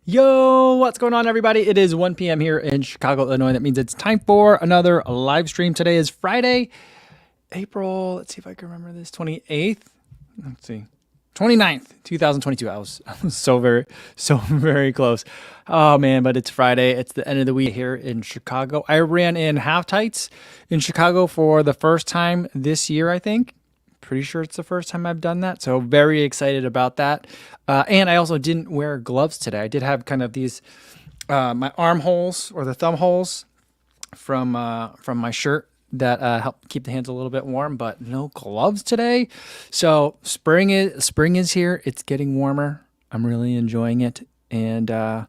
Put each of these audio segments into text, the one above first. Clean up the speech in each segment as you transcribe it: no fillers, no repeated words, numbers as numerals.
Yo, what's going on, everybody? It is 1 p.m. here in Chicago, Illinois. That means it's time for another live stream. Today is Friday, April, let's see if I can remember this, 28th. Let's see, 29th, 2022. I was so very close. Oh, man, but it's Friday. It's the end of the week here in Chicago. I ran in half tights in Chicago for the first time this year, I think. Pretty sure it's the first time I've done that. So very excited about that. And I also didn't wear gloves today. I did have kind of these, my arm holes or the thumb holes from my shirt that help keep the hands a little bit warm, but no gloves today. So spring is here. It's getting warmer. I'm really enjoying it and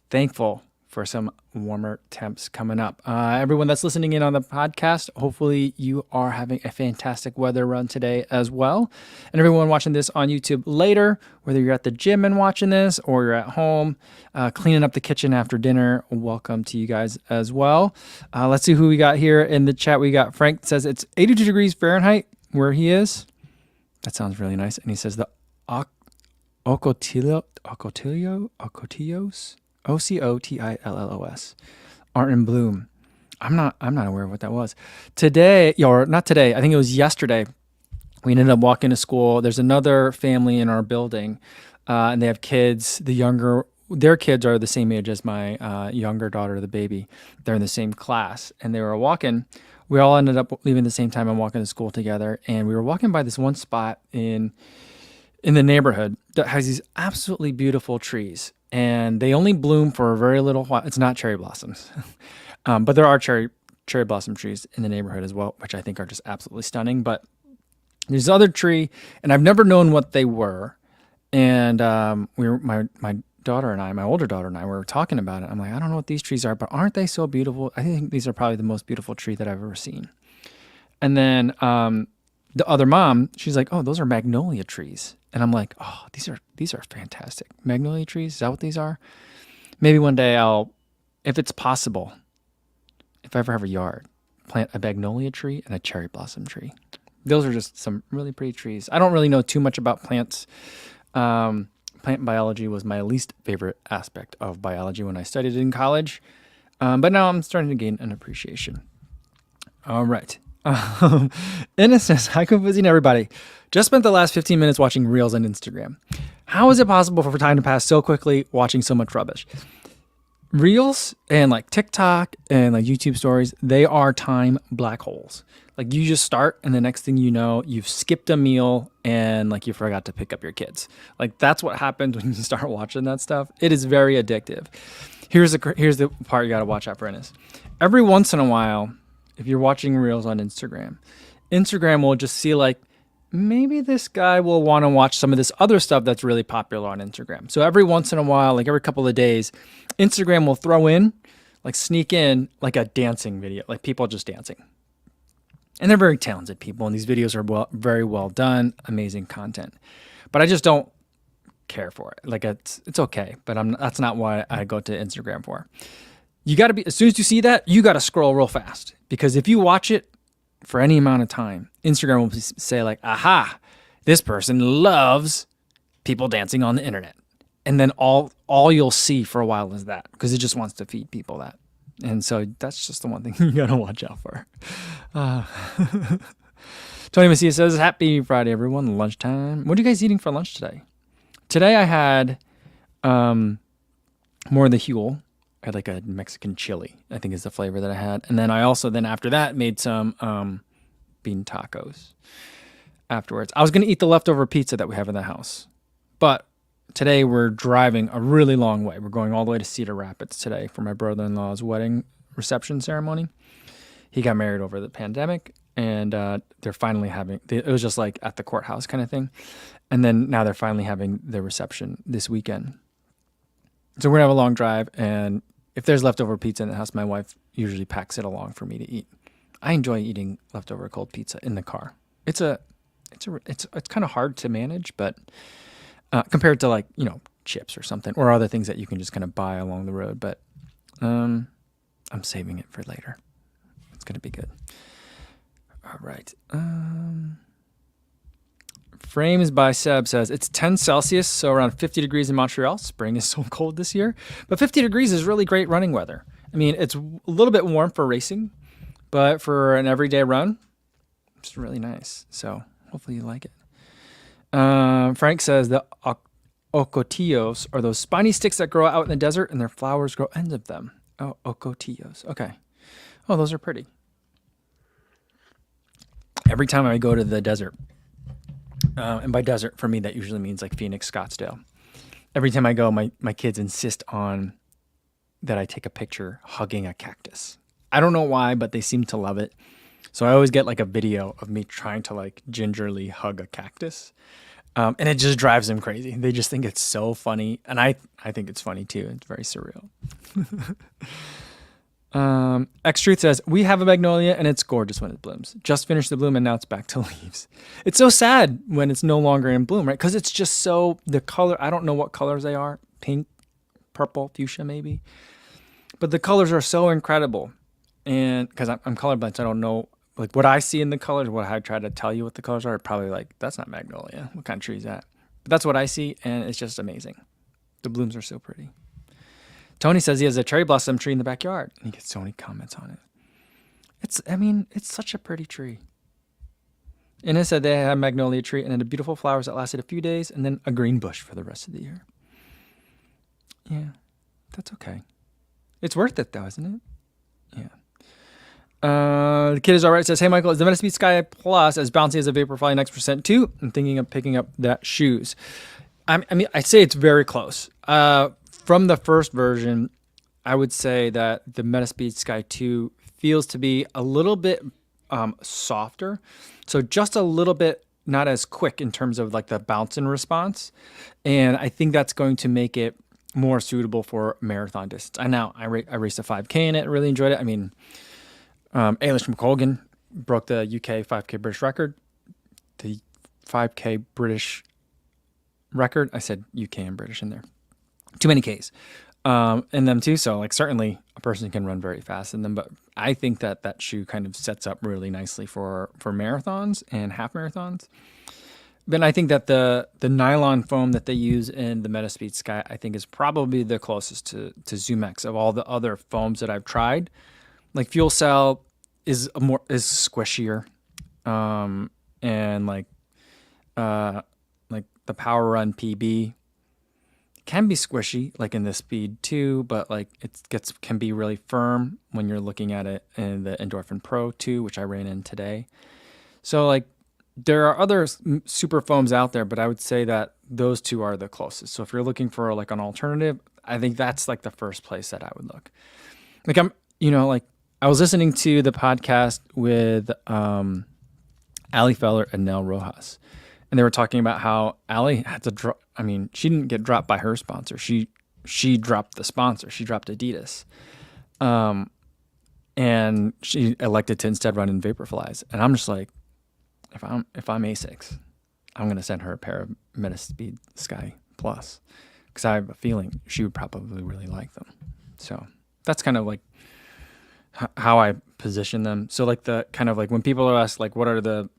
thankful for some warmer temps coming up. Everyone that's listening in on the podcast, hopefully you are having a fantastic weather run today as well. And everyone watching this on YouTube later, whether you're at the gym and watching this or you're at home cleaning up the kitchen after dinner, welcome to you guys as well. Let's see who we got here in the chat. We got Frank says it's 82 degrees Fahrenheit where he is. That sounds really nice. And he says the ocotillos, Ocotillos aren't in bloom. I'm not aware of what that was. Today, or not today, I think it was yesterday, we ended up walking to school. There's another family in our building, and they have kids. Their kids are the same age as my younger daughter, the baby. They're in the same class, and they were walking. We all ended up leaving the same time and walking to school together, and we were walking by this one spot in the neighborhood that has these absolutely beautiful trees. And they only bloom for a very little while. It's not cherry blossoms, but there are cherry blossom trees in the neighborhood as well, which I think are just absolutely stunning. But there's this other tree, and I've never known what they were. And my daughter and I, my older daughter and I, were talking about it. I'm like, I don't know what these trees are, but aren't they so beautiful? I think these are probably the most beautiful tree that I've ever seen. And then the other mom, she's like, oh, those are magnolia trees. And I'm like, oh, these are fantastic. Magnolia trees, is that what these are? Maybe one day if it's possible, if I ever have a yard, plant a magnolia tree and a cherry blossom tree. Those are just some really pretty trees. I don't really know too much about plants. Plant biology was my least favorite aspect of biology when I studied it in college. But now I'm starting to gain an appreciation. All right. Ennis says, hi, confusing everybody. Just spent the last 15 minutes watching Reels on Instagram. How is it possible for time to pass so quickly watching so much rubbish? Reels and like TikTok and like YouTube stories, they are time black holes. Like you just start and the next thing you know, you've skipped a meal and like you forgot to pick up your kids. Like that's what happens when you start watching that stuff. It is very addictive. Here's the part you got to watch out for, Ennis. Every once in a while, if you're watching Reels on Instagram will just see like, maybe this guy will want to watch some of this other stuff that's really popular on Instagram. So every once in a while, like every couple of days, Instagram will sneak in like a dancing video, like people just dancing. And they're very talented people, and these videos are very well done, amazing content. But I just don't care for it. Like it's okay, but that's not what I go to Instagram for. You got to be, as soon as you see that, you got to scroll real fast, because if you watch it for any amount of time, Instagram will say like, aha, this person loves people dancing on the internet. And then all you'll see for a while is that, because it just wants to feed people that. And so that's just the one thing you got to watch out for. Tony Messia says, happy Friday, everyone. Lunchtime. What are you guys eating for lunch today? Today I had more of the Huel. I had like a Mexican chili, I think is the flavor that I had. And then I also after that made some bean tacos afterwards. I was going to eat the leftover pizza that we have in the house. But today we're driving a really long way. We're going all the way to Cedar Rapids today for my brother-in-law's wedding reception ceremony. He got married over the pandemic, and they're finally it was just like at the courthouse kind of thing. And then now they're finally having the reception this weekend. So we're going to have a long drive, and if there's leftover pizza in the house, my wife usually packs it along for me to eat. I enjoy eating leftover cold pizza in the car. It's kind of hard to manage, but compared to like, chips or something or other things that you can just kind of buy along the road. But I'm saving it for later. It's going to be good. All right. Frames by Seb says it's 10 Celsius, so around 50 degrees in Montreal. Spring is so cold this year, but 50 degrees is really great running weather. I mean, it's a little bit warm for racing, but for an everyday run, it's really nice. So hopefully you like it. Frank says the ocotillos are those spiny sticks that grow out in the desert and their flowers grow ends of them. Oh, ocotillos. Okay. Oh, those are pretty. Every time I go to the desert, and by desert, for me, that usually means like Phoenix, Scottsdale. Every time I go, my kids insist on that I take a picture hugging a cactus. I don't know why, but they seem to love it. So I always get like a video of me trying to like gingerly hug a cactus. And it just drives them crazy. They just think it's so funny. And I think it's funny too. It's very surreal. X-Truth says, we have a magnolia and it's gorgeous when it blooms. Just finished the bloom and now it's back to leaves. It's so sad when it's no longer in bloom, right? Because it's just so, the color, I don't know what colors they are. Pink, purple, fuchsia maybe. But the colors are so incredible. And because I'm colorblind, so I don't know like what I see in the colors, what I try to tell you what the colors are, probably like, that's not magnolia. What kind of tree is that? But that's what I see, and it's just amazing. The blooms are so pretty. Tony says he has a cherry blossom tree in the backyard, and he gets so many comments on it. It's such a pretty tree. And it said they had a magnolia tree and it had beautiful flowers that lasted a few days, and then a green bush for the rest of the year. Yeah, that's okay. It's worth it though, isn't it? Yeah. The kid is all right. Says, hey, Michael, is the Metaspeed Sky Plus as bouncy as a Vaporfly Next% 2? I'm thinking of picking up that shoes. I'd say it's very close. From the first version, I would say that the Metaspeed Sky 2 feels to be a little bit softer. So just a little bit not as quick in terms of like the bounce and response. And I think that's going to make it more suitable for marathon distance. I raced a 5K in it. I really enjoyed it. I mean, Ailish McColgan broke the UK 5K British record. The 5K British record. I said UK and British in there. Too many Ks in them too. So like certainly a person can run very fast in them, but I think that shoe kind of sets up really nicely for marathons and half marathons. But I think that the nylon foam that they use in the Metaspeed Sky, I think is probably the closest to ZoomX of all the other foams that I've tried. Like Fuel Cell is squishier, and like the Power Run PB can be squishy, like in the Speed 2, but like can be really firm when you're looking at it in the Endorphin Pro 2, which I ran in today. So like there are other super foams out there, but I would say that those two are the closest. So if you're looking for like an alternative, I think that's like the first place that I would look. Like I was listening to the podcast with Ali Feller and Nell Rojas, and they were talking about how Ali had to drop. I mean, she didn't get dropped by her sponsor. She dropped the sponsor. She dropped Adidas, and she elected to instead run in Vaporflies. And I'm just like, if I'm ASICS, I'm gonna send her a pair of Metaspeed Sky Plus because I have a feeling she would probably really like them. So that's kind of like how I position them. So like the kind of like when people are asked like what are the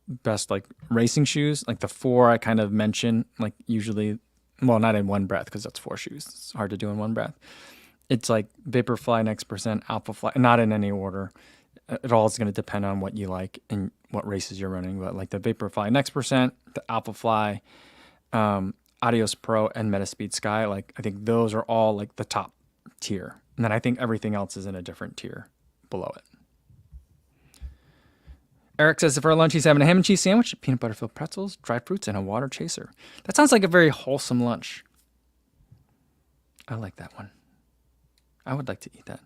best like racing shoes, like the four I kind of mention, like usually, well, not in one breath because that's 4 shoes. It's hard to do in one breath. It's like Vaporfly, Next%, Alphafly, not in any order. It all is going to depend on what you like and what races you're running. But like the Vaporfly Next%, the Alphafly, Adios Pro, and Metaspeed Sky, like I think those are all like the top tier. And then I think everything else is in a different tier below it. Eric says, for lunch, he's having a ham and cheese sandwich, peanut butter filled pretzels, dried fruits, and a water chaser. That sounds like a very wholesome lunch. I like that one. I would like to eat that.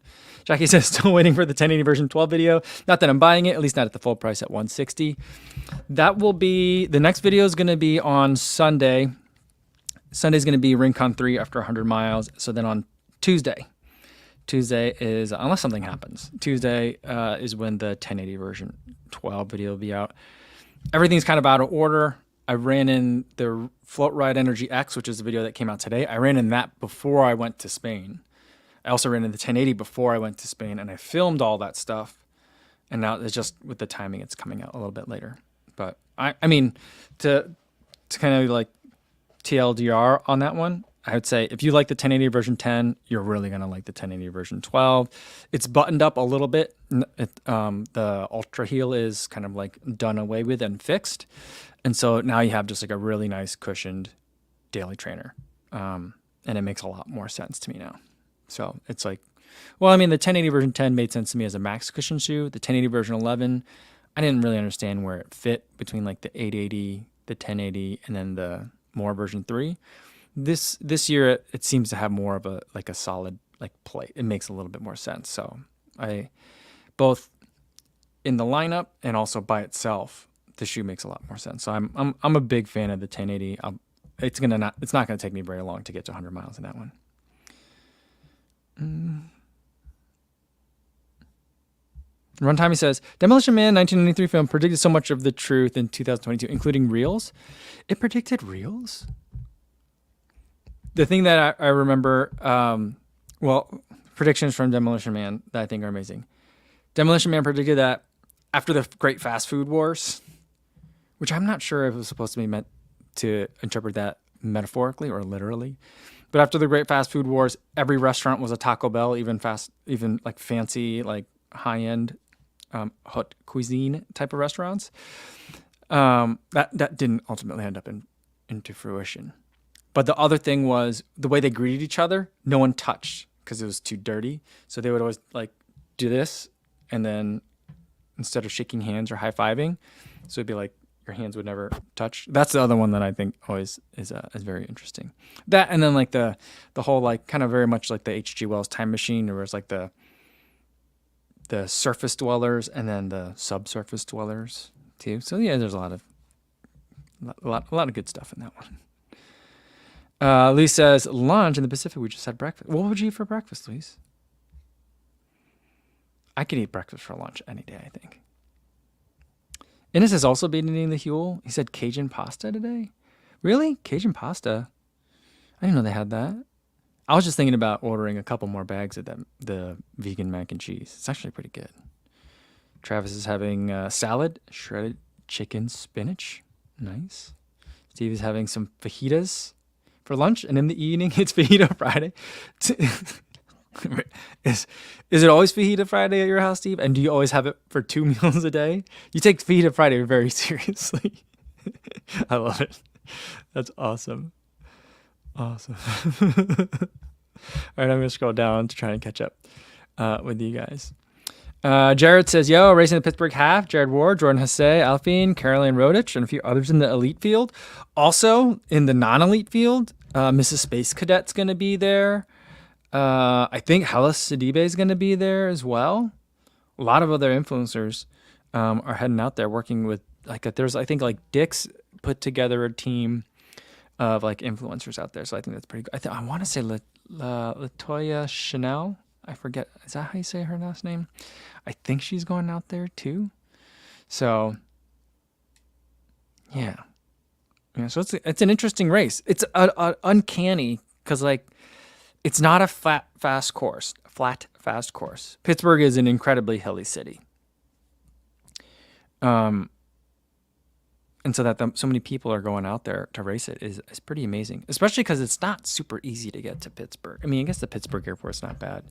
Jackie says, still waiting for the 1080 version 12 video. Not that I'm buying it, at least not at the full price at $160. That will be, the next video is going to be on Sunday. Sunday's going to be Rincon 3 after 100 miles. So then on Tuesday is, unless something happens, Tuesday is when the 1080 version 12 video will be out. Everything's kind of out of order. I ran in the Float Ride Energy X, which is the video that came out today. I ran in that before I went to Spain. I also ran in the 1080 before I went to Spain, and I filmed all that stuff. And now it's just with the timing, it's coming out a little bit later. But I mean, to to kind of like TLDR on that one, I would say if you like the 1080 version 10, you're really going to like the 1080 version 12. It's buttoned up a little bit. The Ultra Heel is kind of like done away with and fixed. And so now you have just like a really nice cushioned daily trainer. And it makes a lot more sense to me now. So it's like, well, I mean, the 1080 version 10 made sense to me as a max cushion shoe. The 1080 version 11, I didn't really understand where it fit between like the 880, the 1080, and then the more version 3. This year it seems to have more of a like a solid like plate. It makes a little bit more sense. So I both in the lineup and also by itself, the shoe makes a lot more sense. So I'm a big fan of the 1080. It's not gonna take me very long to get to 100 miles in that one. Runtime, he says, Demolition Man 1993 film predicted so much of the truth in 2022, including reels. It predicted reels? The thing that I remember, predictions from Demolition Man that I think are amazing. Demolition Man predicted that after the great fast food wars, which I'm not sure if it was supposed to be meant to interpret that metaphorically or literally, but after the great fast food wars, every restaurant was a Taco Bell, even like fancy, like high-end haute cuisine type of restaurants. That didn't ultimately end up into fruition. But the other thing was the way they greeted each other, no one touched because it was too dirty. So they would always like do this, and then instead of shaking hands or high-fiving, so it'd be like your hands would never touch. That's the other one that I think always is very interesting. That, and then like the whole like kind of very much like the H.G. Wells Time Machine, where it's like the surface dwellers and then the subsurface dwellers too. So yeah, there's a lot of good stuff in that one. Luis says, lunch in the Pacific, we just had breakfast. What would you eat for breakfast, Luis? I could eat breakfast for lunch any day, I think. Innes has also been eating the Huel. He said Cajun pasta today. Really? Cajun pasta? I didn't know they had that. I was just thinking about ordering a couple more bags of the vegan mac and cheese. It's actually pretty good. Travis is having salad, shredded chicken, spinach. Nice. Steve is having some fajitas for lunch, and in the evening, it's Fajita Friday. Is it always Fajita Friday at your house, Steve? And do you always have it for 2 meals a day? You take Fajita Friday very seriously. I love it. That's awesome. Awesome. All right, I'm going to scroll down to try and catch up with you guys. Jared says, yo, racing the Pittsburgh half, Jared Ward, Jordan Hasse, Alpine, Caroline Rodich, and a few others in the elite field. Also, in the non-elite field, Mrs. Space Cadet's going to be there. I think Hellas Sidibe is going to be there as well. A lot of other influencers are heading out there working with, there's, I think, like Dick's put together a team of, like, influencers out there. So I think that's pretty good. I want to say Latoya Chanel. I forget. Is that how you say her last name? I think she's going out there too. So, yeah. So it's an interesting race. It's uncanny because like it's not a flat fast course. Pittsburgh is an incredibly hilly city. And so that so many people are going out there to race it is pretty amazing, especially because it's not super easy to get to Pittsburgh. I mean, I guess the Pittsburgh airport's not bad.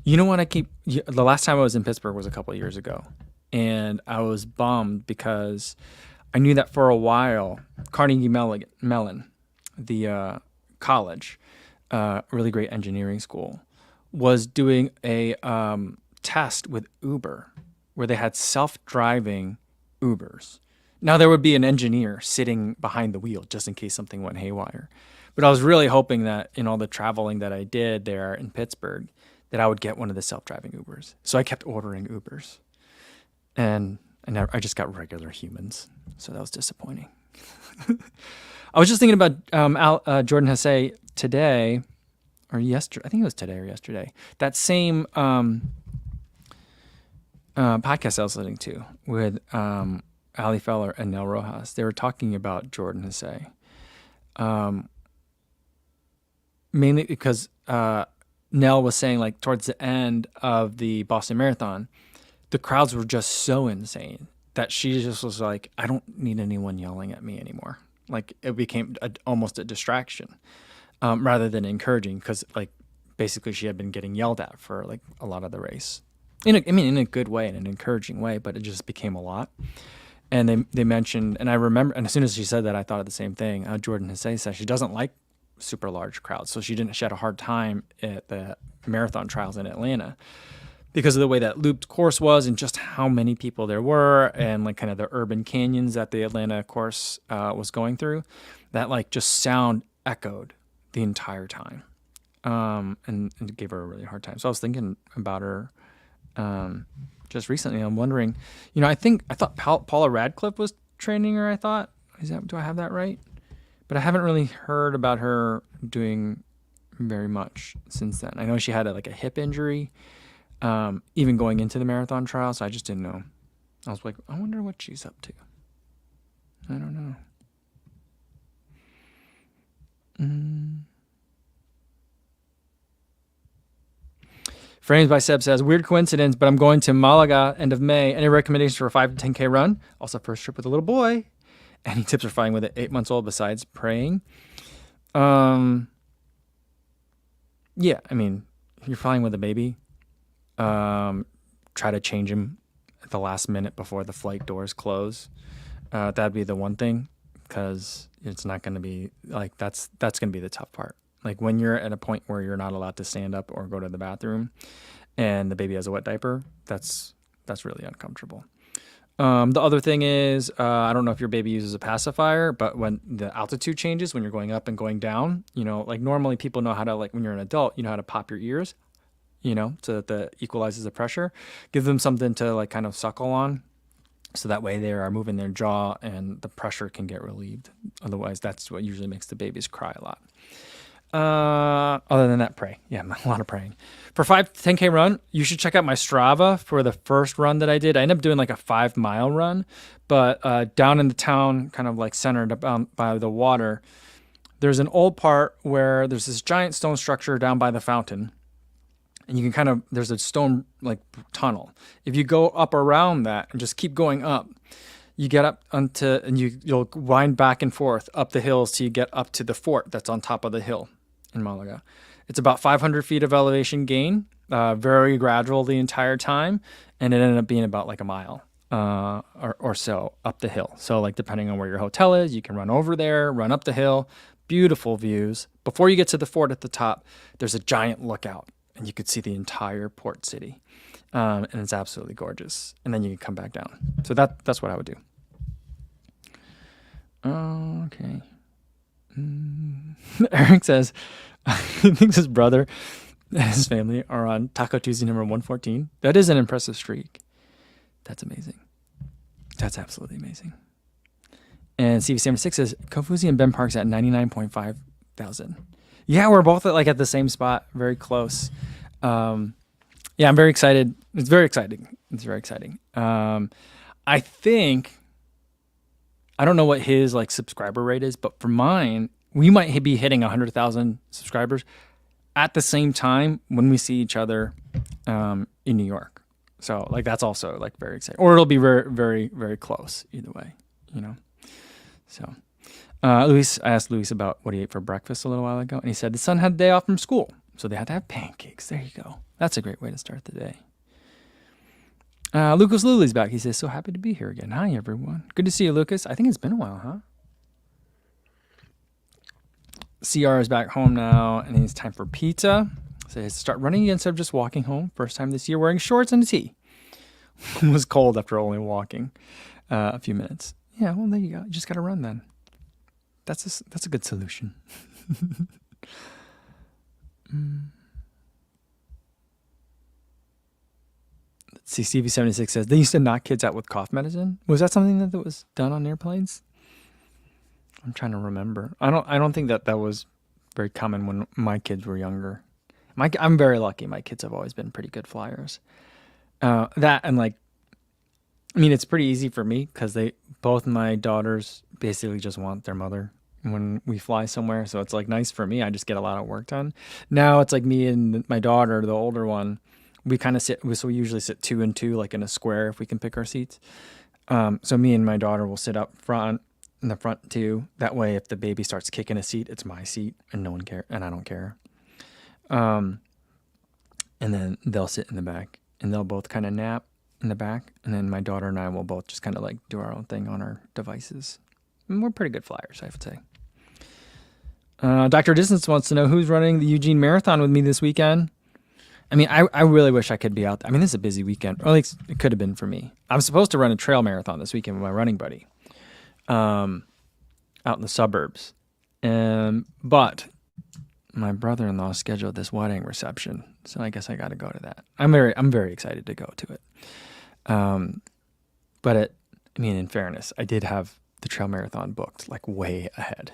You know what? The last time I was in Pittsburgh was a couple of years ago, and I was bummed because I knew that for a while, Carnegie Mellon, the college, really great engineering school, was doing a test with Uber, where they had self-driving Ubers. Now there would be an engineer sitting behind the wheel just in case something went haywire. But I was really hoping that in all the traveling that I did there in Pittsburgh, that I would get one of the self-driving Ubers. So I kept ordering Ubers. And I just got regular humans. So that was disappointing. I was just thinking about Jordan Hasse today, or yesterday. I think it was today or yesterday. That same podcast I was listening to with Ali Feller and Nell Rojas. They were talking about Jordan Hasse. Mainly because Nell was saying, like, towards the end of the Boston Marathon, the crowds were just so insane that she just was like, I don't need anyone yelling at me anymore. Like it became almost a distraction, rather than encouraging, because like basically she had been getting yelled at for like a lot of the race. In a good way, in an encouraging way, but it just became a lot. And they mentioned, and I remember, and as soon as she said that, I thought of the same thing. Jordan Hesse said she doesn't like super large crowds, so she had a hard time at the marathon trials in Atlanta because of the way that looped course was and just how many people there were, and like kind of the urban canyons that the Atlanta course was going through, that like just sound echoed the entire time, and it gave her a really hard time. So I was thinking about her just recently. I'm wondering, I thought Paula Radcliffe was training her. Do I have that right? But I haven't really heard about her doing very much since then. I know she had a hip injury, even going into the marathon trial, so I just didn't know. I was like, I wonder what she's up to. I don't know. Frames by Seb says, weird coincidence, but I'm going to Malaga end of May. Any recommendations for a 5 to 10K run? Also, first trip with a little boy. Any tips for flying with it 8 months old besides praying? Yeah, I mean, if you're flying with a baby, try to change him at the last minute before the flight doors close. That'd be the one thing, because it's not going to be like that's going to be the tough part. Like when you're at a point where you're not allowed to stand up or go to the bathroom and the baby has a wet diaper, that's really uncomfortable. The other thing is, I don't know if your baby uses a pacifier, but when the altitude changes, when you're going up and going down, like normally people know how to, like when you're an adult, you know how to pop your ears, so that it equalizes the pressure. Give them something to like kind of suckle on, so that way they are moving their jaw and the pressure can get relieved. Otherwise, that's what usually makes the babies cry a lot. Other than that, pray. Yeah, a lot of praying. For 5 to 10K run, you should check out my Strava for the first run that I did. I ended up doing like a 5-mile run, but down in the town, kind of like centered about by the water, there's an old part where there's this giant stone structure down by the fountain, and you can there's a stone like tunnel. If you go up around that and just keep going up, you get up and you'll wind back and forth up the hills till you get up to the fort that's on top of the hill in Malaga. It's about 500 feet of elevation gain, very gradual the entire time, and it ended up being about like a mile or so up the hill. So like depending on where your hotel is, you can run over there, run up the hill, beautiful views. Before you get to the fort at the top, there's a giant lookout, and you could see the entire port city, and it's absolutely gorgeous. And then you can come back down. So that's what I would do. Okay. Eric says, I think his brother and his family are on Taco Tuesday number 114. That is an impressive streak. That's amazing. That's absolutely amazing. And CV76 says, Kofuzi and Ben Park's at 99.5 thousand. Yeah, we're both at the same spot, very close. Yeah, I'm very excited. It's very exciting. I think, I don't know what his subscriber rate is, but for mine, we might be hitting 100,000 subscribers at the same time when we see each other in New York. So that's also very exciting. Or it'll be very, very, very close either way, So Luis, I asked Luis about what he ate for breakfast a little while ago, and he said the son had a day off from school, so they had to have pancakes. There you go. That's a great way to start the day. Lucas Luli's back. He says, so happy to be here again. Hi, everyone. Good to see you, Lucas. I think it's been a while, huh? CR is back home now, and it's time for pizza. So he has to start running again instead of just walking home. First time this year wearing shorts and a tee. It was cold after only walking a few minutes. Yeah, well, there you go. You just got to run then. That's a good solution. Let's see, CV76 says, they used to knock kids out with cough medicine. Was that something that was done on airplanes? I'm trying to remember. I don't think that was very common when my kids were younger. I'm very lucky. My kids have always been pretty good flyers. That and it's pretty easy for me because both my daughters basically just want their mother when we fly somewhere. So it's nice for me. I just get a lot of work done. Now it's me and my daughter, the older one, we kind of sit. So we usually sit 2 and 2, in a square if we can pick our seats. So me and my daughter will sit up front in the front too. That way, if the baby starts kicking a seat, it's my seat, and no one care, and I don't care. Um, and then they'll sit in the back, and they'll both kind of nap in the back, and then my daughter and I will both just kind of like do our own thing on our devices. And we're pretty good flyers, I would say. Dr. Distance wants to know who's running the Eugene Marathon with me this weekend. I mean, I really wish I could be out there. I mean, this is a busy weekend. Or at least it could have been for me. I'm supposed to run a trail marathon this weekend with my running buddy out in the suburbs. But my brother-in-law scheduled this wedding reception, so I guess I got to go to that. I'm very excited to go to it. But in fairness, I did have the trail marathon booked like way ahead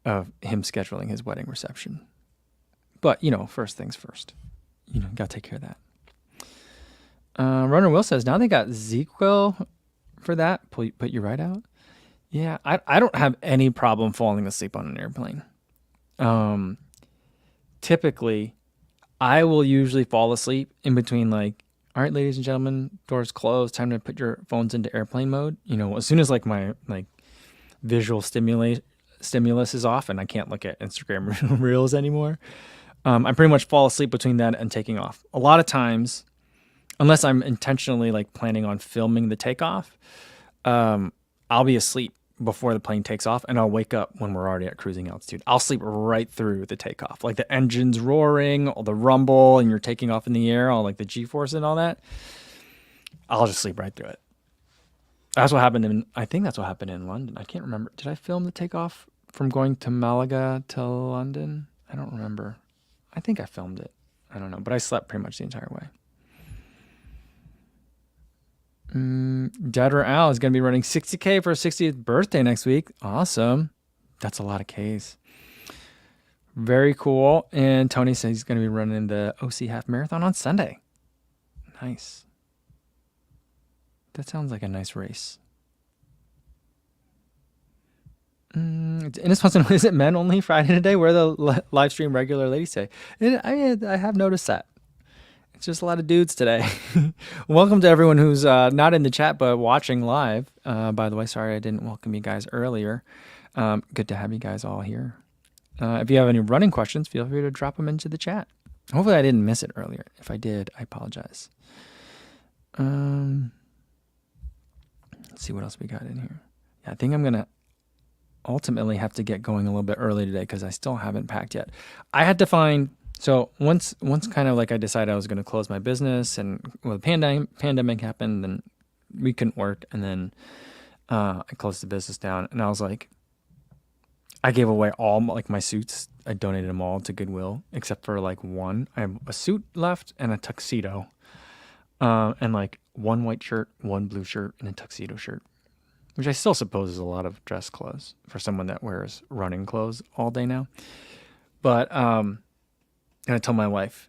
of him scheduling his wedding reception. But, first things first. Got to take care of that. Runner Will says, now they got ZQL for that. Put you right out. Yeah, I don't have any problem falling asleep on an airplane. Typically, I will usually fall asleep in between like, all right, ladies and gentlemen, doors closed. Time to put your phones into airplane mode. As soon as like my visual stimulus is off and I can't look at Instagram reels anymore. I pretty much fall asleep between that and taking off. A lot of times, unless I'm intentionally like planning on filming the takeoff, I'll be asleep before the plane takes off and I'll wake up when we're already at cruising altitude. I'll sleep right through the takeoff, like the engine's roaring, all the rumble, and you're taking off in the air, all like the G-force and all that. I'll just sleep right through it. I think that's what happened in London. I can't remember. Did I film the takeoff from going to Malaga to London? I don't remember. I think I filmed it. I don't know, but I slept pretty much the entire way. Dead or Al is going to be running 60K for his 60th birthday next week. Awesome. That's a lot of Ks. Very cool. And Tony says he's going to be running the OC half marathon on Sunday. Nice. That sounds like a nice race. Innes wants to know, is it men only Friday today? Where the live stream regular ladies say? And I have noticed that. It's just a lot of dudes today. Welcome to everyone who's not in the chat but watching live. By the way, sorry I didn't welcome you guys earlier. Good to have you guys all here. If you have any running questions, feel free to drop them into the chat. Hopefully I didn't miss it earlier. If I did, I apologize. Let's see what else we got in here. Yeah, I think I'm going to ultimately have to get going a little bit early today because I still haven't packed yet. I had to find... So once kind of like I decided I was going to close my business and the pandemic happened, then we couldn't work. And then I closed the business down and I was like, I gave away all like my suits. I donated them all to Goodwill except for like one. I have a suit left and a tuxedo and like one white shirt, one blue shirt, and a tuxedo shirt, which I still suppose is a lot of dress clothes for someone that wears running clothes all day now. But, and I told my wife,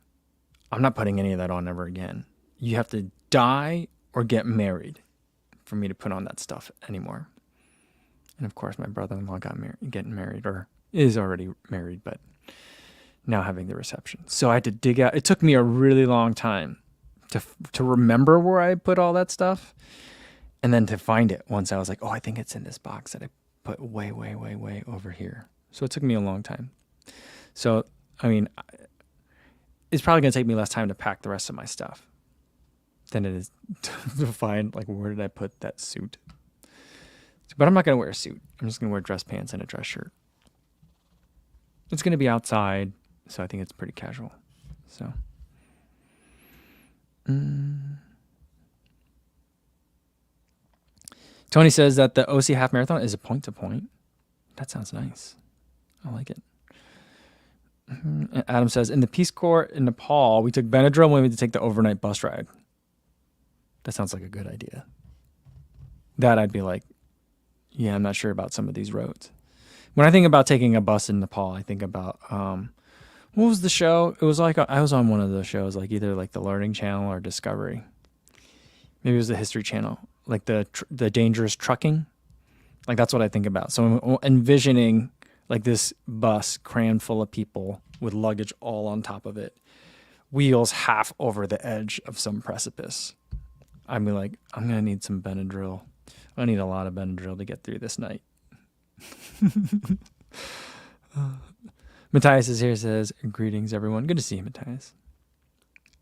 I'm not putting any of that on ever again. You have to die or get married for me to put on that stuff anymore. And of course, my brother-in-law getting married, or is already married, but now having the reception. So I had to dig out. It took me a really long time to remember where I put all that stuff, and then to find it once I was like, oh, I think it's in this box that I put way, way, way, way over here. So it took me a long time. So, it's probably going to take me less time to pack the rest of my stuff than it is to find, like, where did I put that suit? But I'm not going to wear a suit. I'm just going to wear dress pants and a dress shirt. It's going to be outside, so I think it's pretty casual. So, Tony says that the OC half marathon is a point-to-point. That sounds nice. I like it. Adam says, in the Peace Corps in Nepal, we took Benadryl when we had to take the overnight bus ride. That sounds like a good idea. That I'd be like, yeah, I'm not sure about some of these roads. When I think about taking a bus in Nepal, I think about, what was the show? It was like, I was on one of those shows, like either like the Learning Channel or Discovery. Maybe it was the History Channel, like the dangerous trucking. Like that's what I think about. So I'm envisioning like this bus crammed full of people with luggage all on top of it, wheels half over the edge of some precipice. I'd be like, I'm going to need some Benadryl. I need a lot of Benadryl to get through this night. Matthias is here, says, greetings, everyone. Good to see you, Matthias.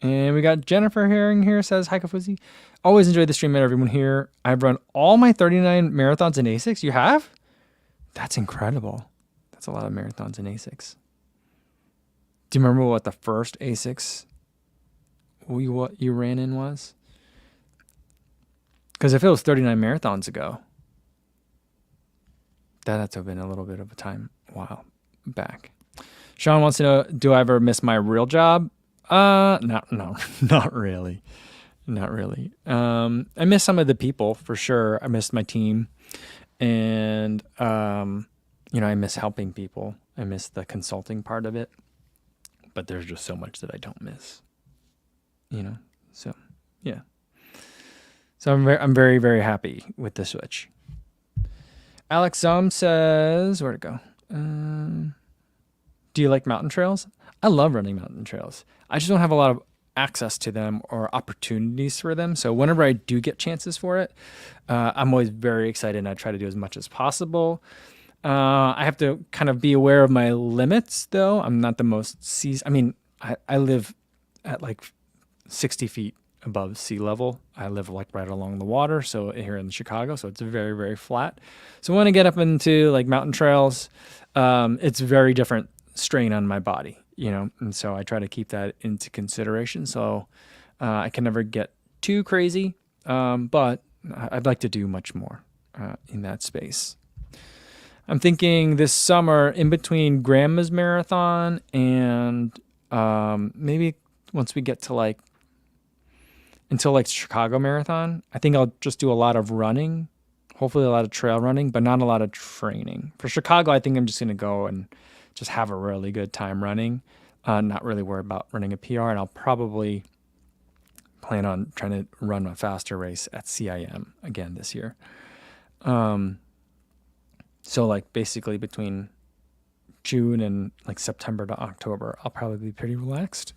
And we got Jennifer Herring here, says, hi, Kafuzi. Always enjoy the stream and everyone here. I've run all my 39 marathons in ASICs. You have? That's incredible. That's a lot of marathons in ASICs. Do you remember what the first ASICs what you ran in was? Because if it was 39 marathons ago, that had to have been a little bit of a time while back. Sean wants to know, do I ever miss my real job? No, not really. Not really. I miss some of the people for sure. I miss my team, and I miss helping people. I miss the consulting part of it, but there's just so much that I don't miss. So yeah. So I'm very, very happy with the switch. Alex says, where'd it go? Do you like mountain trails? I love running mountain trails. I just don't have a lot of access to them or opportunities for them. So whenever I do get chances for it, I'm always very excited, and I try to do as much as possible. I have to kind of be aware of my limits, though. I'm not the most I live at like 60 feet above sea level. I live like right along the water, so here in Chicago, so it's very, very flat. So when I get up into like mountain trails, it's very different strain on my body, and so I try to keep that into consideration. So I can never get too crazy, but I'd like to do much more in that space. I'm thinking this summer, in between Grandma's Marathon and maybe once we get to until like Chicago Marathon, I think I'll just do a lot of running, hopefully a lot of trail running, but not a lot of training. For Chicago, I think I'm just going to go and just have a really good time running, not really worry about running a PR, and I'll probably plan on trying to run a faster race at CIM again this year. So like basically between June and like September to October, I'll probably be pretty relaxed.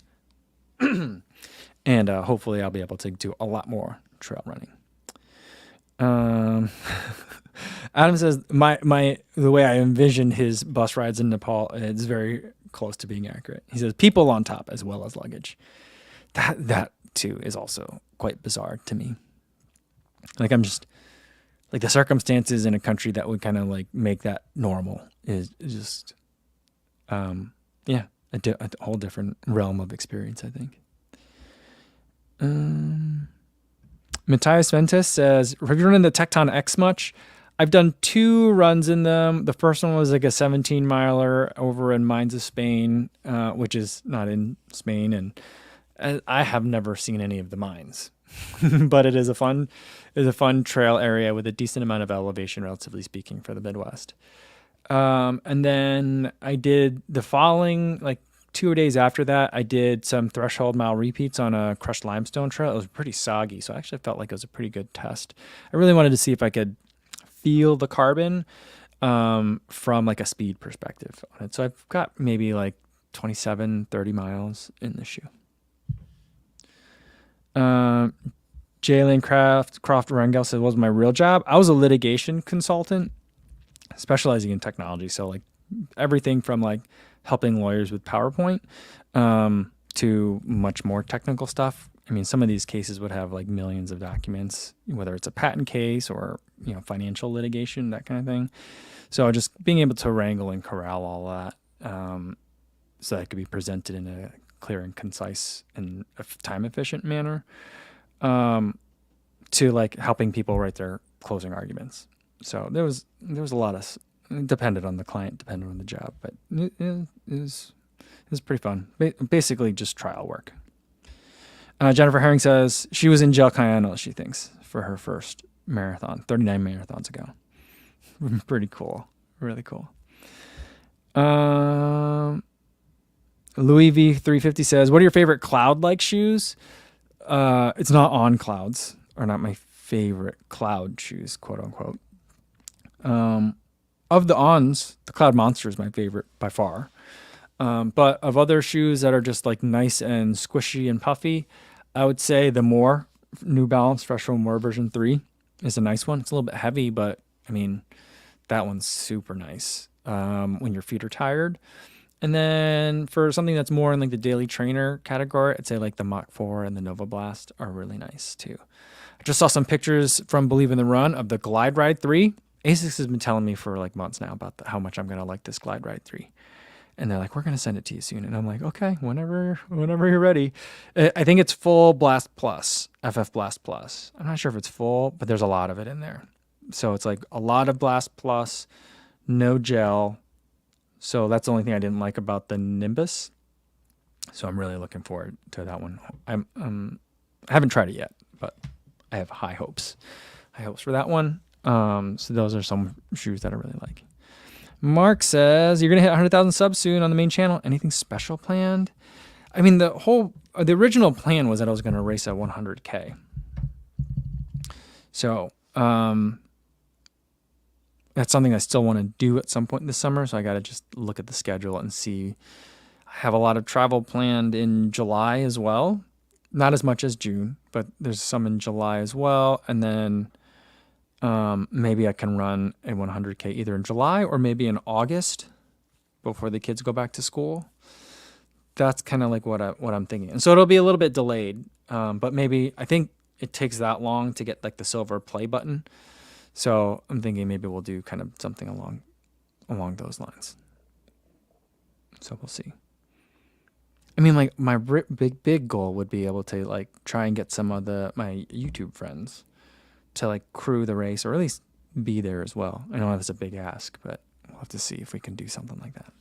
And hopefully I'll be able to do a lot more trail running. Adam says the way I envision his bus rides in Nepal is very close to being accurate. He says people on top as well as luggage. That too is also quite bizarre to me. Like I'm just like the circumstances in a country that would kind of like make that normal is just a whole different realm of experience, I think. Matthias Ventus says, have you run in the Tecton X much? I've done 2 runs in them. The first one was like a 17 miler over in Mines of Spain, which is not in Spain. And I have never seen any of the mines, but it is a fun trail area with a decent amount of elevation, relatively speaking, for the Midwest. And then I did the following, like 2 days after that, I did some threshold mile repeats on a crushed limestone trail. It was pretty soggy, so I actually felt like it was a pretty good test. I really wanted to see if I could feel the carbon from like a speed perspective on it. So I've got maybe like 27, 30 miles in the shoe. Jalen Croft Rangel said, what was my real job? I was a litigation consultant specializing in technology. So like everything from like helping lawyers with PowerPoint to much more technical stuff. I mean, some of these cases would have like millions of documents, whether it's a patent case or, financial litigation, that kind of thing. So just being able to wrangle and corral all that so that it could be presented in a clear and concise and time efficient manner to like helping people write their closing arguments. So there was a lot of, depended on the client, depended on the job, but it was pretty fun. Basically just trial work. Jennifer Herring says she was in Jalcayano, she thinks, for her first marathon, 39 marathons ago. Pretty cool. Really cool. Louis V350 says, what are your favorite cloud-like shoes? It's not on clouds, or not my favorite cloud shoes, quote unquote. Of the ons, the Cloud Monster is my favorite by far. But of other shoes that are just like nice and squishy and puffy, I would say the More New Balance Fresh Foam Wear version 3 is a nice one. It's a little bit heavy, but I mean, that one's super nice when your feet are tired. And then for something that's more in like the daily trainer category, I'd say like the Mach 4 and the Nova Blast are really nice too. I just saw some pictures from Believe in the Run of the Glide Ride 3. ASICS has been telling me for like months now about how much I'm going to like this Glide Ride 3. And they're like, we're going to send it to you soon. And I'm like, okay, whenever you're ready. I think it's full Blast Plus, FF Blast Plus. I'm not sure if it's full, but there's a lot of it in there. So it's like a lot of Blast Plus, no gel. So that's the only thing I didn't like about the Nimbus. So I'm really looking forward to that one. I haven't tried it yet, but I have high hopes. High hopes for that one. So those are some shoes that I really like. Mark says, you're going to hit 100,000 subs soon on the main channel. Anything special planned? I mean, the original plan was that I was going to race at 100K. So, that's something I still want to do at some point this summer. So I got to just look at the schedule and see. I have a lot of travel planned in July as well. Not as much as June, but there's some in July as well. And then maybe I can run a 100K either in July or maybe in August before the kids go back to school. That's kind of like what I'm thinking. And so it'll be a little bit delayed, but maybe I think it takes that long to get like the silver play button. So I'm thinking maybe we'll do kind of something along those lines. So we'll see. I mean, like my big goal would be able to like try and get some of my YouTube friends to like crew the race or at least be there as well. I know that's a big ask, but we'll have to see if we can do something like that.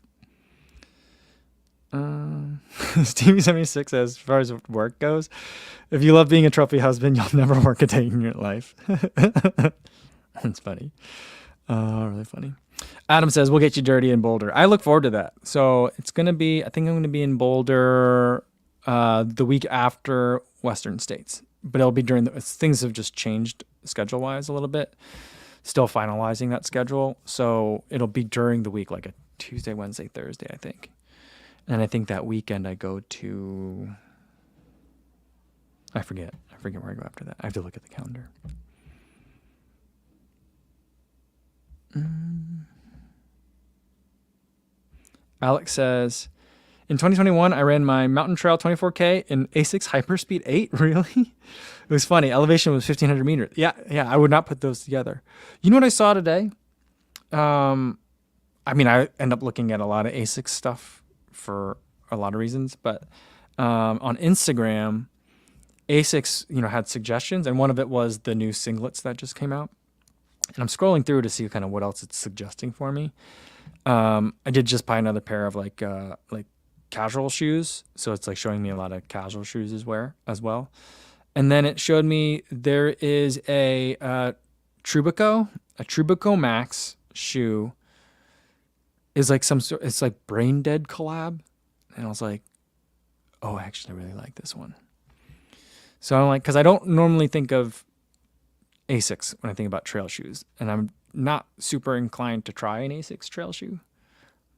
Stevie76 says, as far as work goes, if you love being a trophy husband, you'll never work a day in your life. That's funny. Really funny. Adam says, we'll get you dirty in Boulder. I look forward to that. So it's going to be, I think I'm going to be in Boulder the week after Western States. But it'll be during things have just changed schedule-wise a little bit. Still finalizing that schedule. So it'll be during the week, like a Tuesday, Wednesday, Thursday, I think. And I think that weekend I go to, I forget where I go after that. I have to look at the calendar. Alex says, in 2021, I ran my Mountain Trail 24K in A6 Hyperspeed 8. Really? It was funny. Elevation was 1,500 meters. Yeah. I would not put those together. You know what I saw today? I mean, I end up looking at a lot of A6 stuff for a lot of reasons, but on Instagram, A6, had suggestions, and one of it was the new singlets that just came out. And I'm scrolling through to see kind of what else it's suggesting for me. I did just buy another pair of like casual shoes, so it's like showing me a lot of casual shoes as well. And then it showed me there is a Trubico Max shoe is like it's like Brain Dead collab, and I was like, oh, I actually really like this one. So I'm like, because I don't normally think of Asics when I think about trail shoes, and I'm not super inclined to try an Asics trail shoe,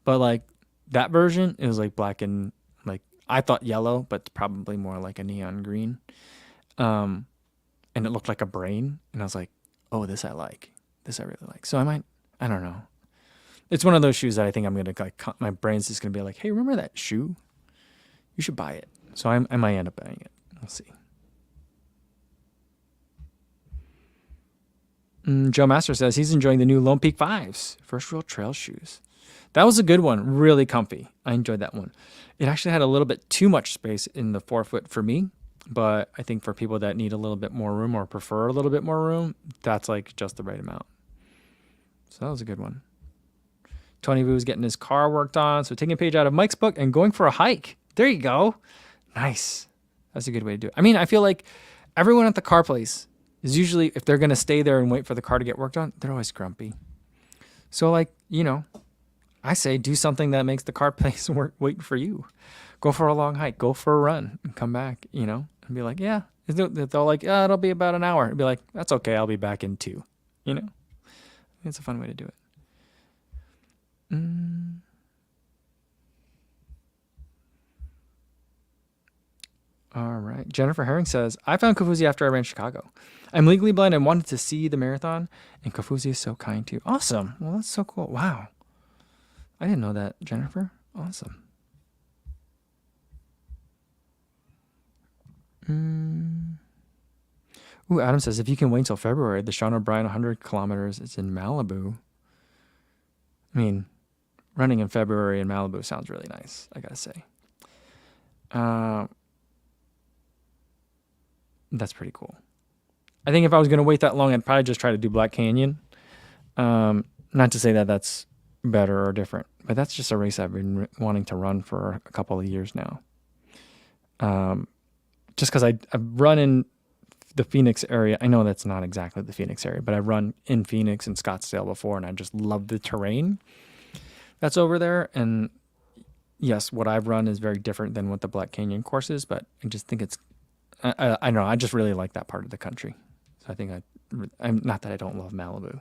but like that version is like black and like I thought yellow, but probably more like a neon green, and it looked like a brain, and I was like, oh, this I like, this I really like. So I don't know. It's one of those shoes that I think I'm gonna like. My brain's just gonna be like, hey, remember that shoe? You should buy it. So I might end up buying it. We'll see. Joe Master says he's enjoying the new Lone Peak 5s, first real trail shoes. That was a good one, really comfy. I enjoyed that one. It actually had a little bit too much space in the forefoot for me, but I think for people that need a little bit more room or prefer a little bit more room, that's like just the right amount. So that was a good one. Tony Vu's getting his car worked on, so taking a page out of Mike's book and going for a hike. There you go. Nice. That's a good way to do it. I mean, I feel like everyone at the car place is usually, if they're going to stay there and wait for the car to get worked on, they're always grumpy. So like, I say do something that makes the car place wait for you. Go for a long hike, go for a run and come back, and be like, yeah. They're like, it'll be about an hour. It'll be like, that's okay. I'll be back in 2, It's a fun way to do it. All right. Jennifer Herring says, I found Kofuzi after I ran Chicago. I'm legally blind and wanted to see the marathon, and Kofuzi is so kind too. Awesome. Well, that's so cool. Wow. I didn't know that, Jennifer. Awesome. Ooh, Adam says, if you can wait until February, the Sean O'Brien 100 kilometers is in Malibu. I mean, running in February in Malibu sounds really nice, I gotta say. That's pretty cool. I think if I was going to wait that long, I'd probably just try to do Black Canyon. Not to say that that's better or different, but that's just a race I've been wanting to run for a couple of years now. Just because I've run in the Phoenix area. I know that's not exactly the Phoenix area, but I've run in Phoenix and Scottsdale before, and I just love the terrain that's over there. And yes, what I've run is very different than what the Black Canyon course is, but I just think it's, I don't know, I just really like that part of the country. So I think I'm not that I don't love Malibu,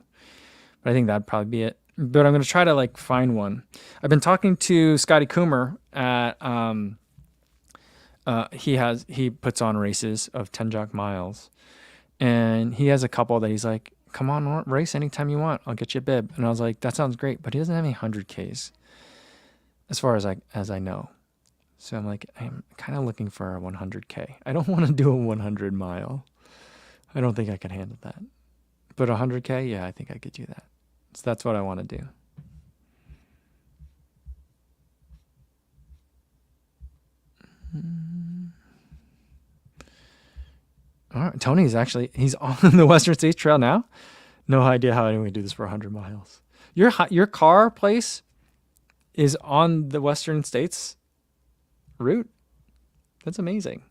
but I think that'd probably be it. But I'm going to try to like find one. I've been talking to Scotty Coomer at, he puts on races of 10 Jock miles, and he has a couple that he's like, come on, race anytime you want. I'll get you a bib. And I was like, that sounds great, but he doesn't have any 100Ks as far as I know. So I'm like, I'm kind of looking for a 100K. I don't want to do a 100 mile. I don't think I can handle that. But 100K, yeah, I think I could do that. So that's what I want to do. All right, Tony's he's on the Western States Trail now. No idea how anyone can do this for 100 miles. Your car place is on the Western States route. That's amazing.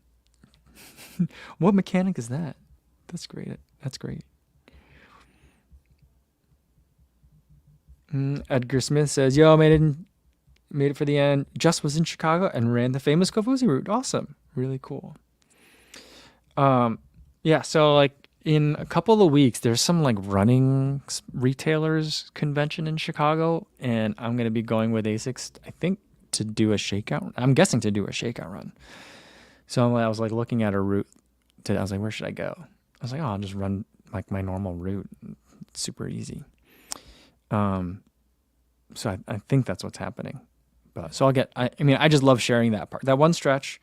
What mechanic is that? That's great. That's great. Edgar Smith says, "Yo, made it for the end. Just was in Chicago and ran the famous Kofuzi route. Awesome, really cool." Yeah. So like in a couple of weeks, there's some like running retailers convention in Chicago, and I'm gonna be going with ASICS. I think to do a shakeout. I'm guessing to do a shakeout run. So I was like looking at a route. I was like, where should I go? I was like, oh, I'll just run like my normal route. It's super easy. So I think that's what's happening. But so I mean, I just love sharing that part. That one stretch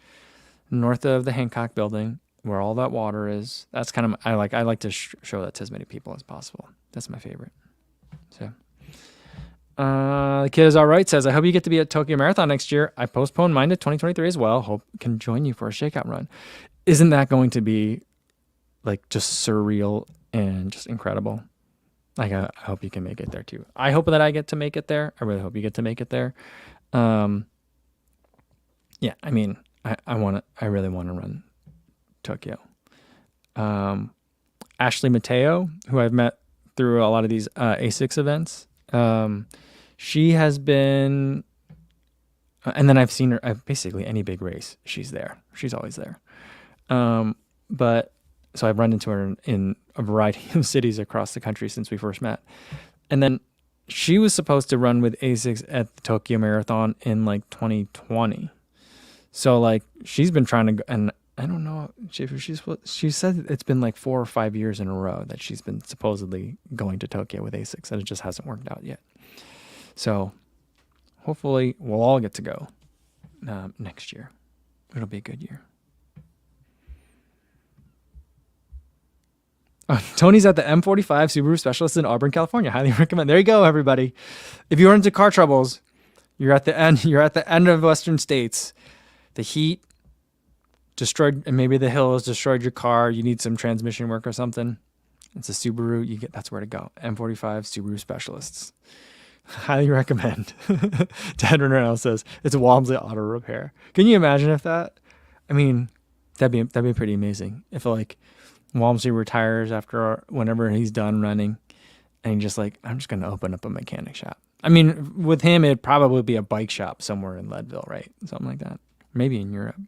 north of the Hancock building where all that water is. That's kind of, I like to show that to as many people as possible. That's my favorite. So, the kid is all right says, I hope you get to be at Tokyo Marathon next year. I postponed mine to 2023 as well. Hope can join you for a shakeout run. Isn't that going to be like just surreal and just incredible? Like, I hope you can make it there too. I hope that I get to make it there. I really hope you get to make it there. Yeah, I mean, I really want to run Tokyo. Ashley Mateo, who I've met through a lot of these ASICS events, she has been, and then I've seen her basically any big race. She's there. She's always there. But so I've run into her in a variety of cities across the country since we first met. And then she was supposed to run with ASICS at the Tokyo Marathon in like 2020. So like she's been trying to go, and I don't know, she said it's been like 4 or 5 years in a row that she's been supposedly going to Tokyo with ASICS, and it just hasn't worked out yet. So hopefully we'll all get to go next year. It'll be a good year. Tony's at the M45 Subaru Specialist in Auburn, California. Highly recommend. There you go, everybody. If you run into car troubles, you're at the end. You're at the end of Western States. The heat destroyed, and maybe the hill has destroyed your car. You need some transmission work or something. It's a Subaru. That's where to go. M45 Subaru Specialists. Highly recommend. Ted Renell says it's Walmsley Auto Repair. Can you imagine if that? I mean, that'd be pretty amazing. If like Walmsley retires whenever he's done running, and he's just like, I'm just going to open up a mechanic shop. I mean, with him, it'd probably be a bike shop somewhere in Leadville, right? Something like that. Maybe in Europe.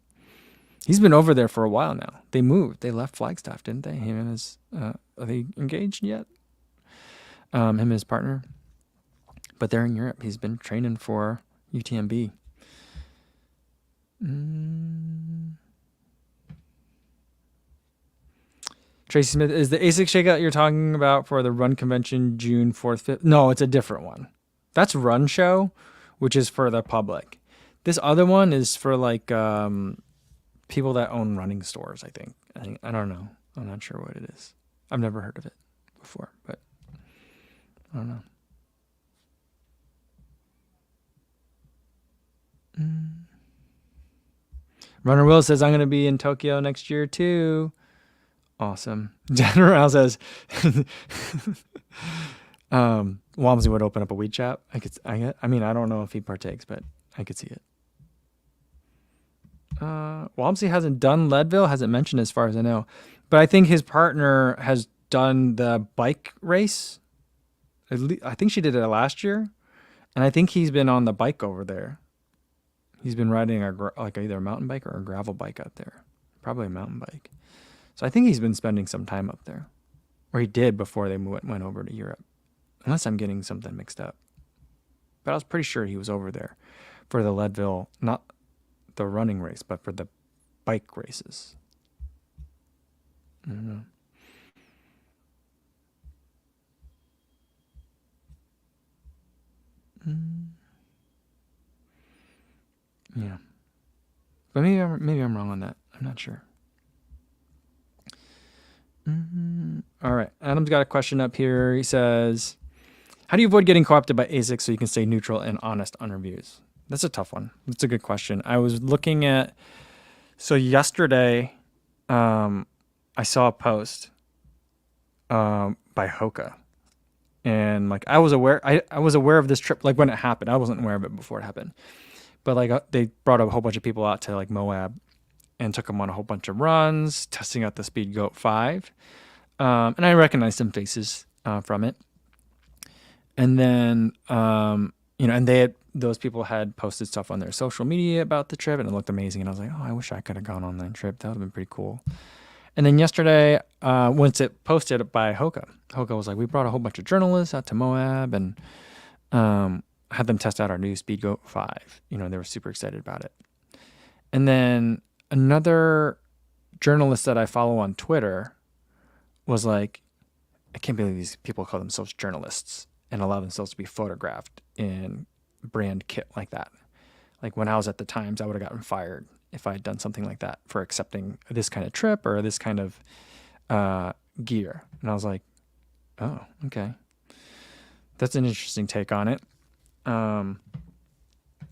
He's been over there for a while now. They moved. They left Flagstaff, didn't they? Him and his, are they engaged yet? Him and his partner. But they're in Europe. He's been training for UTMB. Tracy Smith, is the ASIC shakeout you're talking about for the Run Convention June 4th, 5th? No, it's a different one. That's Run Show, which is for the public. This other one is for like people that own running stores, I think. I don't know. I'm not sure what it is. I've never heard of it before, but I don't know. Runner Will says, I'm going to be in Tokyo next year too. Awesome. General says, Walmsley would open up a weed shop. I mean, I don't know if he partakes, but I could see it. Walmsley hasn't done Leadville, hasn't mentioned as far as I know, but I think his partner has done the bike race. I think she did it last year, and I think he's been on the bike over there. He's been riding like either a mountain bike or a gravel bike out there, probably a mountain bike. So I think he's been spending some time up there, or he did before they went over to Europe, unless I'm getting something mixed up. But I was pretty sure he was over there for the Leadville, not the running race, but for the bike races. I don't know. Yeah, but maybe I'm wrong on that. I'm not sure. All right, Adam's got a question up here. He says, "How do you avoid getting co-opted by ASICs so you can stay neutral and honest on reviews?" That's a tough one. That's a good question. I was looking at yesterday. I saw a post by Hoka, and like I was aware of this trip like when it happened. I wasn't aware of it before it happened. But like they brought a whole bunch of people out to like Moab and took them on a whole bunch of runs, testing out the Speed Goat 5. And I recognized some faces from it. And then, and those people had posted stuff on their social media about the trip, and it looked amazing. And I was like, oh, I wish I could have gone on that trip. That would have been pretty cool. And then yesterday, once it posted by Hoka was like, we brought a whole bunch of journalists out to Moab and had them test out our new Speed Goat 5. They were super excited about it. And then another journalist that I follow on Twitter was like, I can't believe these people call themselves journalists and allow themselves to be photographed in brand kit like that. Like when I was at the Times, I would have gotten fired if I had done something like that for accepting this kind of trip or this kind of gear. And I was like, oh, okay. That's an interesting take on it. And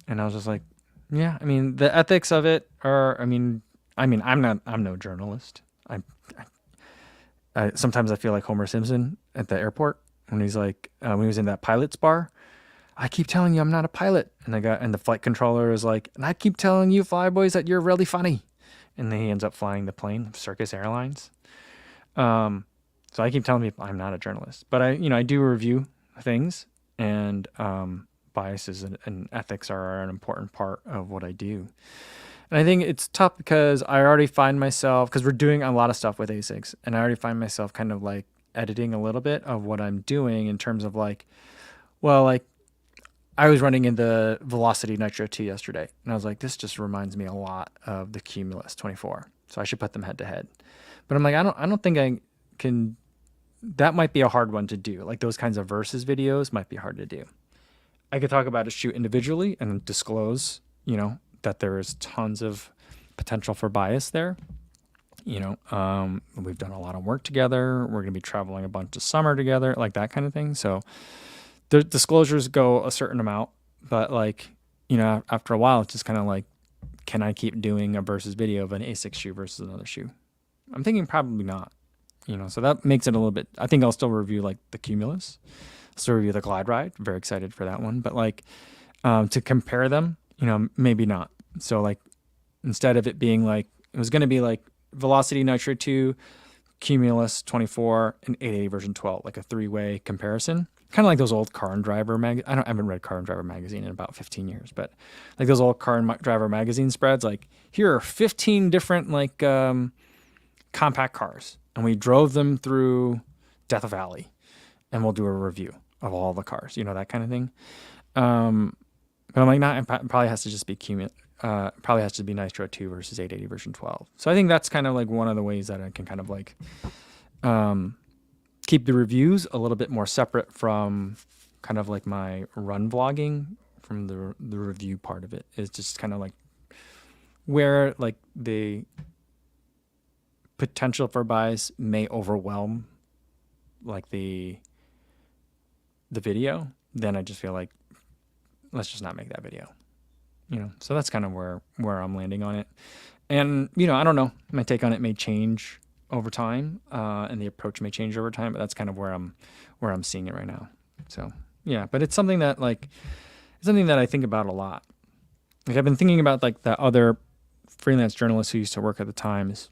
I was just like, yeah, I mean, the ethics of it are, I'm no journalist. I sometimes I feel like Homer Simpson at the airport when he's like, when he was in that pilot's bar, I keep telling you I'm not a pilot. And the flight controller is like, and I keep telling you flyboys that you're really funny. And then he ends up flying the plane, Circus Airlines. So I keep telling people I'm not a journalist, but I do review things, and biases and ethics are an important part of what I do. And I think it's tough because I already find myself, because we're doing a lot of stuff with ASICs, and I already find myself kind of like editing a little bit of what I'm doing in terms of like, well, like I was running in the Velocity Nitro 2 yesterday, and I was like, this just reminds me a lot of the Cumulus 24, so I should put them head to head. But I'm like, I don't think I can. That might be a hard one to do. Like those kinds of versus videos might be hard to do. I could talk about a shoe individually and disclose, that there is tons of potential for bias there. We've done a lot of work together. We're going to be traveling a bunch of summer together, like that kind of thing. So the disclosures go a certain amount, but like, after a while, it's just kind of like, can I keep doing a versus video of an ASIC shoe versus another shoe? I'm thinking probably not, so that makes it a little bit, I think I'll still review like the Cumulus. Still review the Glide Ride. Very excited for that one. But like to compare them, maybe not. So like instead of it being like, it was going to be like Velocity Nitro 2, Cumulus 24, and 880 version 12, like a 3-way comparison. Kind of like those old Car and Driver I haven't read Car and Driver magazine in about 15 years, but like those old Car and Driver magazine spreads, like here are 15 different like compact cars, and we drove them through Death Valley, and we'll do a review of all the cars, that kind of thing. But I'm like, it probably has to just be probably has to be Nitro 2 versus 880 version 12. So I think that's kind of like one of the ways that I can kind of like keep the reviews a little bit more separate from kind of like my run vlogging. From the review part of it is just kind of like where like the potential for bias may overwhelm like the video, then I just feel like let's just not make that video. So that's kind of where I'm landing on it. And I don't know, my take on it may change over time, and the approach may change over time, but that's kind of where I'm seeing it right now. So yeah, but it's something that I think about a lot. Like I've been thinking about like the other freelance journalist who used to work at the Times,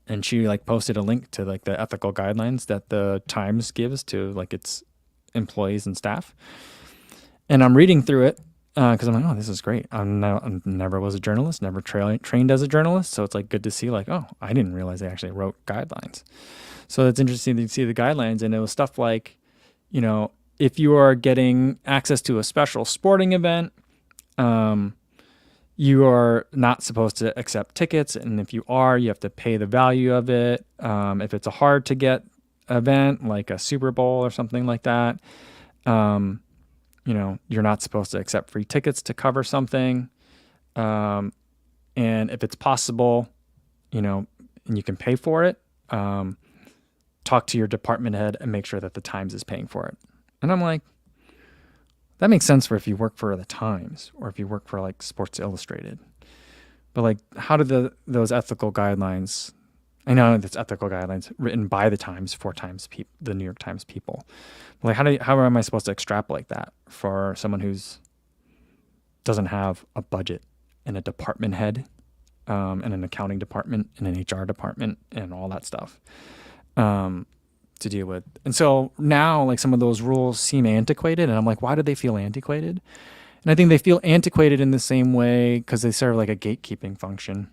and she like posted a link to like the ethical guidelines that the Times gives to like its employees and staff. And I'm reading through it because I'm like, oh, this is great. I never was a journalist, never trained as a journalist. So it's like good to see like, oh, I didn't realize they actually wrote guidelines. So it's interesting to see the guidelines. And it was stuff like, if you are getting access to a special sporting event, you are not supposed to accept tickets. And if you are, you have to pay the value of it. If it's a hard to get event like a Super Bowl or something like that, you're not supposed to accept free tickets to cover something. And if it's possible, and you can pay for it, talk to your department head and make sure that the Times is paying for it. And I'm like, that makes sense for if you work for the Times or if you work for like Sports Illustrated. But like, how do those ethical guidelines? I know that's ethical guidelines written by the Times for the New York Times people. Like, how am I supposed to extrapolate that for someone who's doesn't have a budget and a department head, and an accounting department and an HR department and all that stuff to deal with? And so now, like, some of those rules seem antiquated, and I'm like, why do they feel antiquated? And I think they feel antiquated in the same way because they serve like a gatekeeping function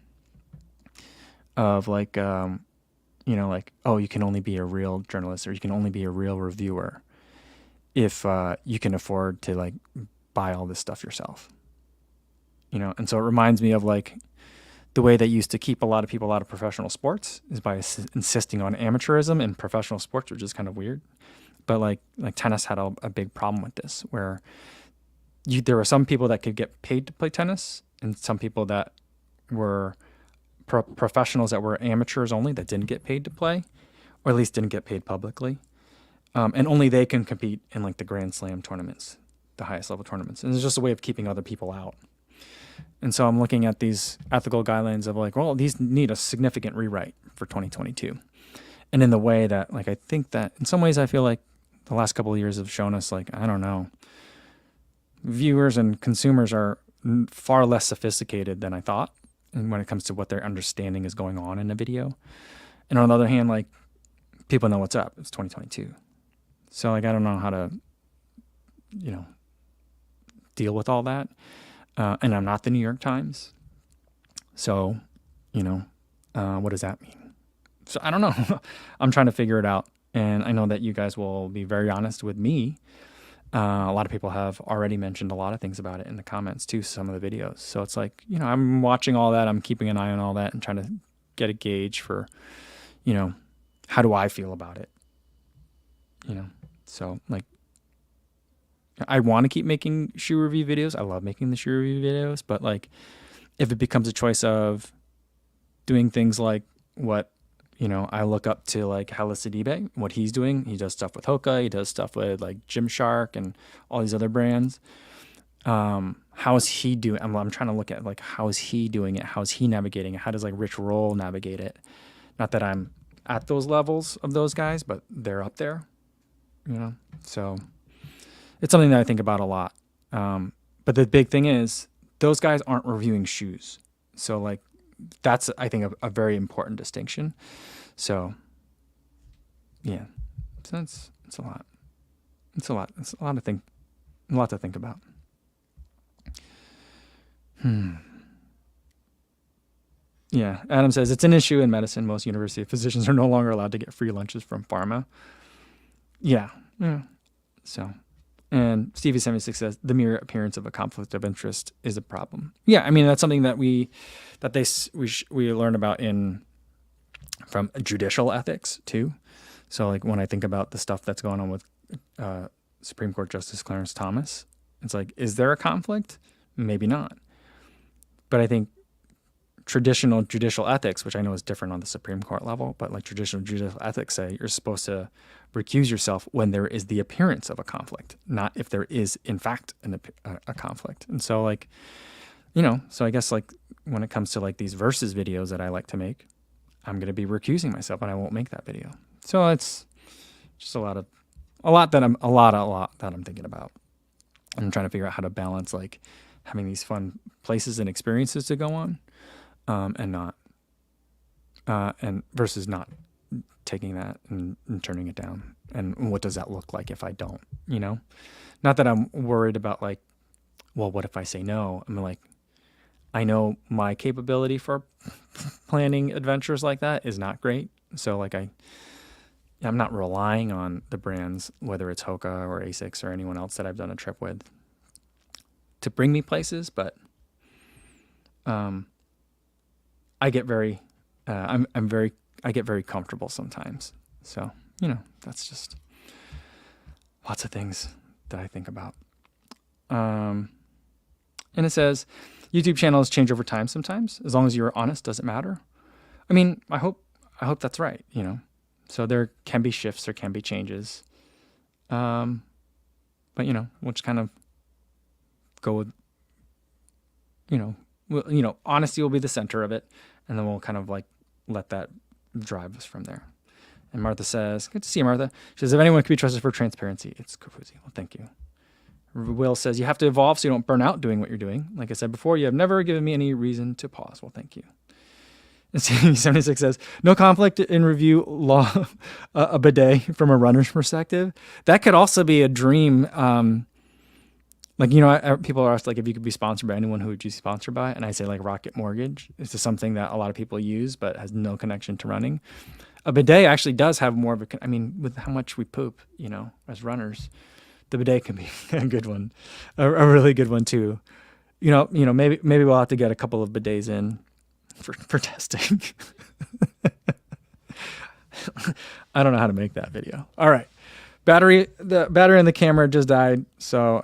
of like, like, oh, you can only be a real journalist or you can only be a real reviewer if you can afford to like buy all this stuff yourself. And so it reminds me of like the way they used to keep a lot of people out of professional sports is by insisting on amateurism in professional sports, which is kind of weird. But like tennis had a big problem with this, where there were some people that could get paid to play tennis and some people that were professionals that were amateurs only that didn't get paid to play, or at least didn't get paid publicly. And only they can compete in like the Grand Slam tournaments, the highest level tournaments. And it's just a way of keeping other people out. And so I'm looking at these ethical guidelines of like, well, these need a significant rewrite for 2022. And in the way that, like, I think that in some ways I feel like the last couple of years have shown us, like, I don't know, viewers and consumers are far less sophisticated than I thought. And when it comes to what their understanding is going on in a video. And on the other hand, like, people know what's up. It's 2022. So like, I don't know how to, deal with all that. And I'm not the New York Times. So, what does that mean? So I don't know. I'm trying to figure it out. And I know that you guys will be very honest with me. A lot of people have already mentioned a lot of things about it in the comments too, some of the videos. So it's like, I'm watching all that. I'm keeping an eye on all that and trying to get a gauge for, how do I feel about it? So like, I want to keep making shoe review videos. I love making the shoe review videos, but like, if it becomes a choice of doing things like what, I look up to like Hala Sidibe, what he's doing. He does stuff with Hoka. He does stuff with like Gymshark and all these other brands. How is he doing? I'm trying to look at like, how is he doing it? How is he navigating it? How does like Rich Roll navigate it? Not that I'm at those levels of those guys, but they're up there, so it's something that I think about a lot. But the big thing is those guys aren't reviewing shoes. So like, that's, I think, a very important distinction. So yeah, so it's a lot. It's a lot to think about. Yeah. Adam says it's an issue in medicine. Most university physicians are no longer allowed to get free lunches from pharma. Yeah. So, and Stevie76 says the mere appearance of a conflict of interest is a problem. Yeah. I mean, that's something that we learn about in from judicial ethics too. So like when I think about the stuff that's going on with Supreme Court Justice Clarence Thomas, it's like, is there a conflict? Maybe not. But I think traditional judicial ethics, which I know is different on the Supreme Court level, but like traditional judicial ethics say you're supposed to recuse yourself when there is the appearance of a conflict, not if there is in fact a conflict. And so like, so I guess like when it comes to like these versus videos that I like to make, I'm going to be recusing myself and I won't make that video. So it's just a lot that I'm thinking about. I'm trying to figure out how to balance like having these fun places and experiences to go on, and versus not taking that and turning it down. And what does that look like if I don't, not that I'm worried about like, well, what if I say no? I mean, like, I know my capability for planning adventures like that is not great. So like I'm not relying on the brands, whether it's Hoka or Asics or anyone else that I've done a trip with, to bring me places. But I get very comfortable sometimes. So, that's just lots of things that I think about. And it says, YouTube channels change over time sometimes. As long as you're honest, doesn't matter. I mean, I hope that's right, So there can be shifts, there can be changes. But, we'll just kind of go with, honesty will be the center of it. And then we'll kind of like let that drive us from there. And Martha says, good to see you, Martha. She says, if anyone can be trusted for transparency, it's Kofuzi. Well, thank you. Will says, you have to evolve so you don't burn out doing what you're doing. Like I said before, you have never given me any reason to pause. Well, thank you. And 76 says, no conflict in review law, a bidet from a runner's perspective. That could also be a dream. People are asked, like, if you could be sponsored by anyone, who would you be sponsored by? And I say, like, Rocket Mortgage. It's just something that a lot of people use, but has no connection to running. A bidet actually does have more of with how much we poop, as runners, the bidet can be a good one, a really good one too. Maybe we'll have to get a couple of bidets in for testing. I don't know how to make that video. All right. The battery in the camera just died. So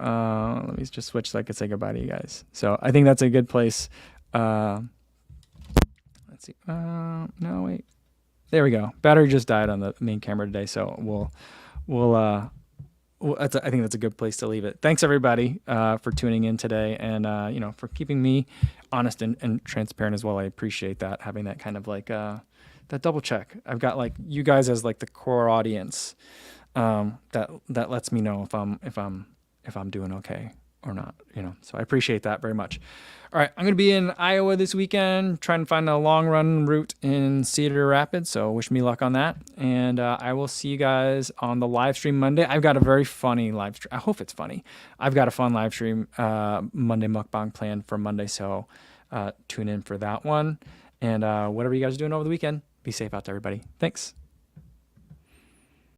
let me just switch so I could say goodbye to you guys. So I think that's a good place. Let's see. No, wait. There we go. Battery just died on the main camera today. So I think that's a good place to leave it. Thanks everybody for tuning in today, and for keeping me honest and transparent as well. I appreciate that, having that kind of like that double check. I've got like you guys as like the core audience that lets me know if I'm doing okay or not. So I appreciate that very much. All right, I'm going to be in Iowa this weekend, trying to find a long run route in Cedar Rapids. So wish me luck on that. And I will see you guys on the live stream Monday. I've got a very funny live stream. I hope it's funny. I've got a fun live stream Monday mukbang planned for Monday. So tune in for that one. And whatever you guys are doing over the weekend, be safe out there, everybody. Thanks.